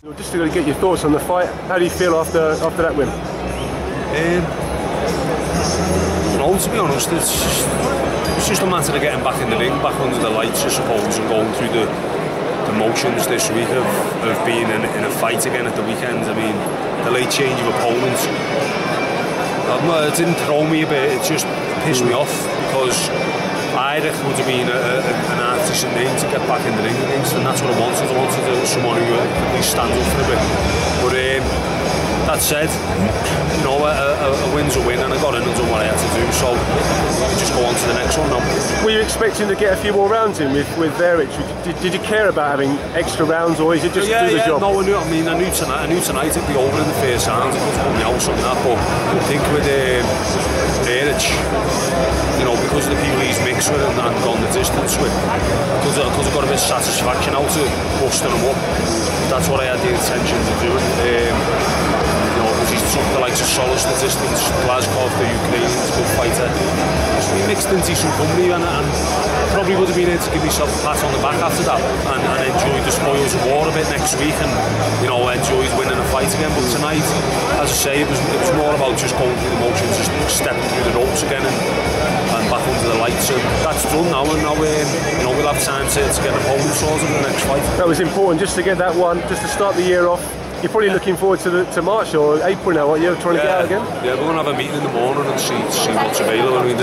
Just to get your thoughts on the fight, how do you feel after that win? No, to be honest, it's just a matter of getting back in the ring, back under the lights, I suppose, and going through the motions this week of being in a fight again at the weekend. I mean, the late change of opponents, it didn't throw me a bit, it just pissed me off, because I reckon it would have been an artisan name to get back in the ring against, and that's what I wanted. I wanted someone who at least stands up for a bit. But that said, you know, a win's a win, and I got in and done what I had to do, so we just go on to the next one now. Were you expecting to get a few more rounds in with Davies? Did you care about having extra rounds, or is it just do the job? No, I knew tonight it'd be over in the first round, it was coming out something like that, but I think with Davies, you know, because of the people he's mixed with and gone the distance with, because I got a bit of satisfaction out of busting him up. That's what I had the intention to do. You know, because he's took the likes of Solis the distance, Glasgow, the Ukrainians, good fighter. So we mixed in decent company, and probably would have been able to give myself a pat on the back after that, and enjoy the spoils of war a bit next week, and you know, enjoy winning a fight again. But tonight, as I say, it was more about just going through the motions, just stepping through the ropes again, and back under the lights. And that's done now, and now you know, we'll have time to get opponents sorted in the next fight. That was important, just to get that one, just to start the year off. You're probably looking forward to March or April now, aren't you? Trying to get out again? Yeah, we're going to have a meeting in the morning and see what's available. I mean,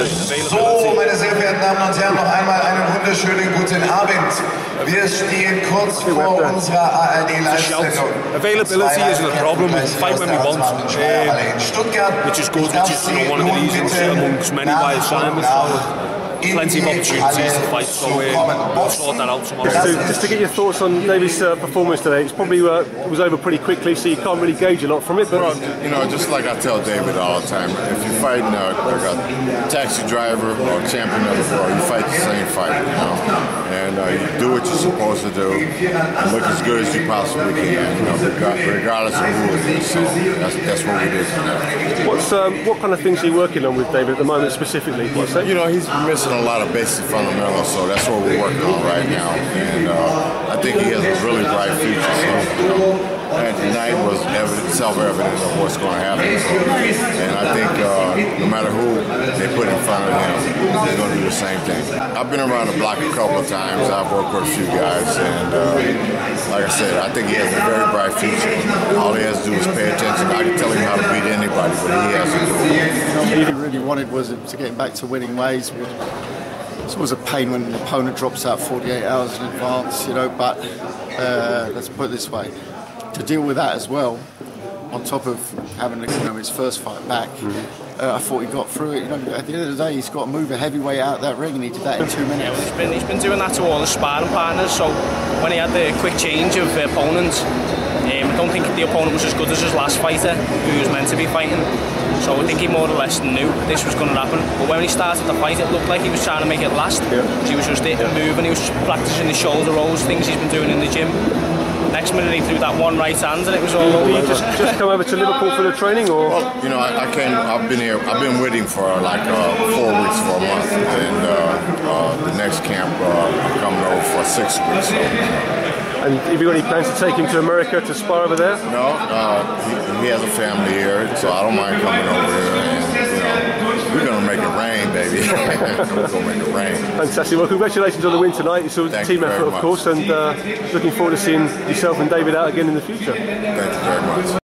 So, meine sehr verehrten Damen und Herren, noch einmal einen wunderschönen guten Abend. Wir stehen kurz vor unserer ARD-Live-Sendung. Availability isn't a problem. We fight when we want, which is good, which is, you know, one of the reasons amongst many why it's signed with plenty of opportunities to fight, so we'll sort that out tomorrow. So just to get your thoughts on Davies' performance today, it's probably it was over pretty quickly, so you can't really gauge a lot from it. But well, you know, just like I tell David all the time, if you're fighting like a taxi driver or a champion of the world, you fight the same fight, you know, and you do what you're supposed to do and look as good as you possibly can, you know, regardless of who it is. So that's what we did tonight. What kind of things are you working on with David at the moment specifically? You know, he's missing a lot of basic fundamentals, so that's what we're working on right now, and I think he has a really bright future. So, you know, and tonight was self-evident of what's going to happen. So, and I think no matter who they put in front of him, they're going to do the same thing. I've been around the block a couple of times. I've worked with a few guys, and like I said, I think he has a very bright future. All he has to do is pay attention. I can tell him how to beat anybody, but he has to do it. What he really wanted was to get him back to winning ways. It's always a pain when an opponent drops out 48 hours in advance, you know, but let's put it this way, to deal with that as well, on top of having, you know, his first fight back, I thought he got through it. You know, at the end of the day, he's got to move a heavyweight out of that ring, and he did that in 2 minutes. He's been doing that to all his sparring partners, so when he had the quick change of opponents, I don't think the opponent was as good as his last fighter, who he was meant to be fighting. So I think he more or less knew this was going to happen. But when he started the fight, it looked like he was trying to make it last. He was just moving, he was practicing his shoulder rolls, things he's been doing in the gym. Next minute he threw that one right hand and it was all over. You just come over to Liverpool for the training, or? Well, you know, I came. I've been here. I've been with him for like 4 weeks, for a month, and the next camp I'm coming over for 6 weeks. So. And have you got any plans to take him to America to spar over there? No, he has a family here, so I don't mind coming over there, and you know, we're gonna make it rain, baby. We're gonna make it rain. Fantastic. Well, congratulations on the win tonight. It's a team effort, of course, and looking forward to seeing yourself and David out again in the future. Thank you very much.